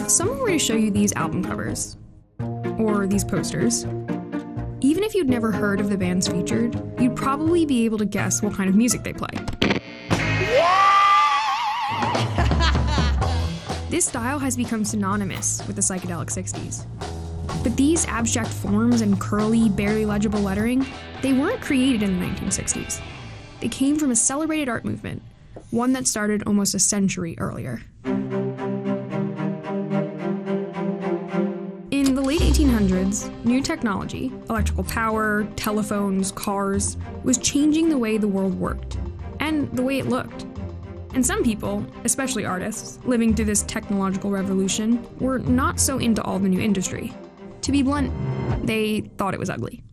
If someone were to show you these album covers, or these posters, even if you'd never heard of the bands featured, you'd probably be able to guess what kind of music they play. This style has become synonymous with the psychedelic 60s. But these abstract forms and curly, barely legible lettering, they weren't created in the 1960s. They came from a celebrated art movement, one that started almost a century earlier. In the late 1800s, new technology, electrical power, telephones, cars, was changing the way the world worked, and the way it looked. And some people, especially artists, living through this technological revolution, were not so into all the new industry. To be blunt, they thought it was ugly.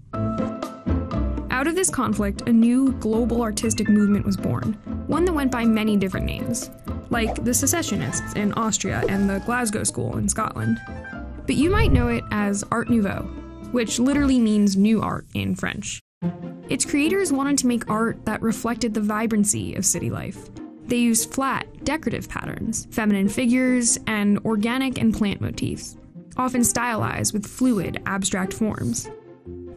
Out of this conflict, a new global artistic movement was born, one that went by many different names, like the Secessionists in Austria and the Glasgow School in Scotland. But you might know it as Art Nouveau, which literally means new art in French. Its creators wanted to make art that reflected the vibrancy of city life. They used flat, decorative patterns, feminine figures, and organic and plant motifs, often stylized with fluid, abstract forms.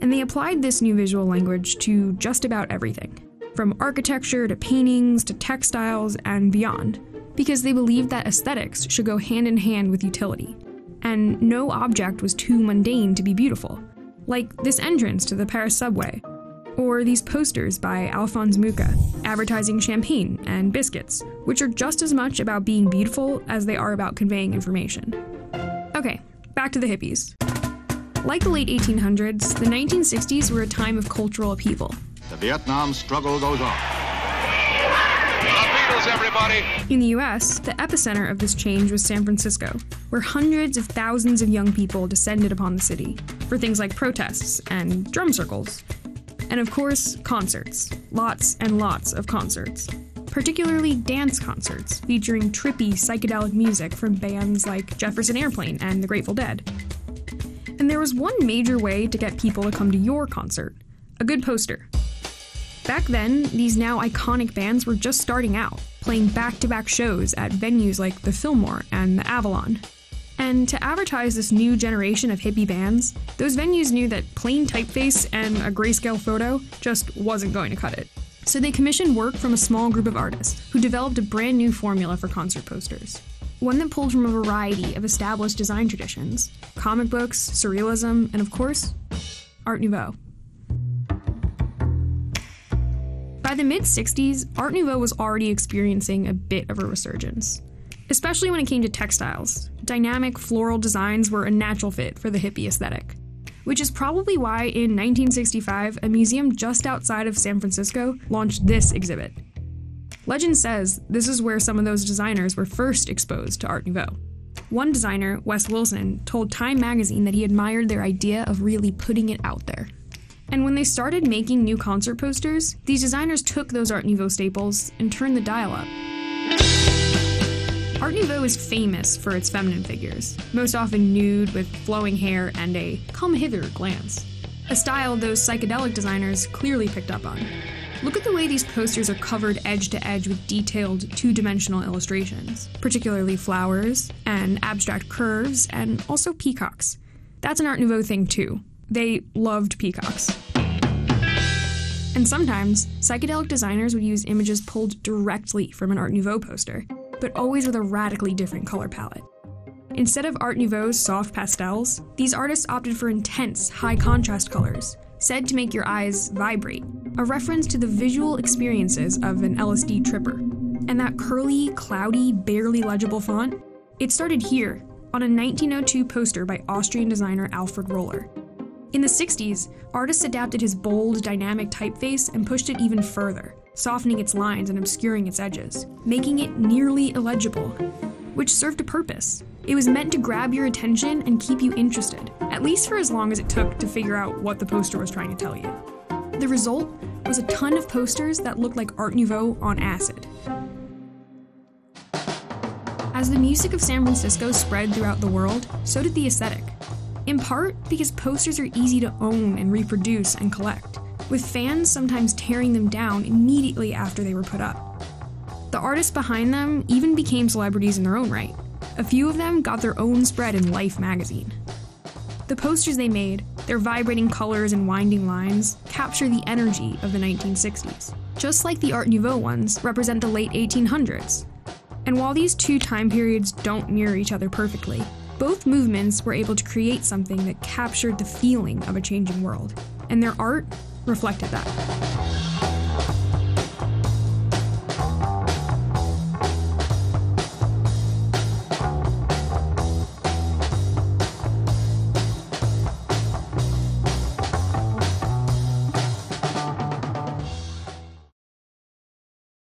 And they applied this new visual language to just about everything, from architecture to paintings to textiles and beyond, because they believed that aesthetics should go hand in hand with utility, and no object was too mundane to be beautiful, like this entrance to the Paris subway, or these posters by Alphonse Mucha, advertising champagne and biscuits, which are just as much about being beautiful as they are about conveying information. Okay, back to the hippies. Like the late 1800s, the 1960s were a time of cultural upheaval. The Vietnam struggle goes on. The Beatles, everybody! In the US, the epicenter of this change was San Francisco, where hundreds of thousands of young people descended upon the city for things like protests and drum circles. And of course, concerts. Lots and lots of concerts. Particularly dance concerts, featuring trippy psychedelic music from bands like Jefferson Airplane and the Grateful Dead. And there was one major way to get people to come to your concert: a good poster. Back then, these now iconic bands were just starting out, playing back-to-back shows at venues like the Fillmore and the Avalon. And to advertise this new generation of hippie bands, those venues knew that plain typeface and a grayscale photo just wasn't going to cut it. So they commissioned work from a small group of artists who developed a brand new formula for concert posters. One that pulled from a variety of established design traditions: comic books, surrealism, and of course, Art Nouveau. By the mid-60s, Art Nouveau was already experiencing a bit of a resurgence, especially when it came to textiles. Dynamic floral designs were a natural fit for the hippie aesthetic, which is probably why in 1965, a museum just outside of San Francisco launched this exhibit. Legend says this is where some of those designers were first exposed to Art Nouveau. One designer, Wes Wilson, told Time magazine that he admired their idea of really putting it out there. And when they started making new concert posters, these designers took those Art Nouveau staples and turned the dial up. Art Nouveau is famous for its feminine figures, most often nude with flowing hair and a come-hither glance, a style those psychedelic designers clearly picked up on. Look at the way these posters are covered edge to edge with detailed, two-dimensional illustrations, particularly flowers and abstract curves and also peacocks. That's an Art Nouveau thing too. They loved peacocks. And sometimes, psychedelic designers would use images pulled directly from an Art Nouveau poster, but always with a radically different color palette. Instead of Art Nouveau's soft pastels, these artists opted for intense, high-contrast colors, said to make your eyes vibrate, a reference to the visual experiences of an LSD tripper. And that curly, cloudy, barely legible font? It started here, on a 1902 poster by Austrian designer Alfred Roller. In the 60s, artists adapted his bold, dynamic typeface and pushed it even further, softening its lines and obscuring its edges, making it nearly illegible, which served a purpose. It was meant to grab your attention and keep you interested, at least for as long as it took to figure out what the poster was trying to tell you. The result was a ton of posters that looked like Art Nouveau on acid. As the music of San Francisco spread throughout the world, so did the aesthetic. In part because posters are easy to own and reproduce and collect, with fans sometimes tearing them down immediately after they were put up. The artists behind them even became celebrities in their own right. A few of them got their own spread in Life magazine. The posters they made, their vibrating colors and winding lines, capture the energy of the 1960s, just like the Art Nouveau ones represent the late 1800s. And while these two time periods don't mirror each other perfectly, both movements were able to create something that captured the feeling of a changing world, and their art reflected that.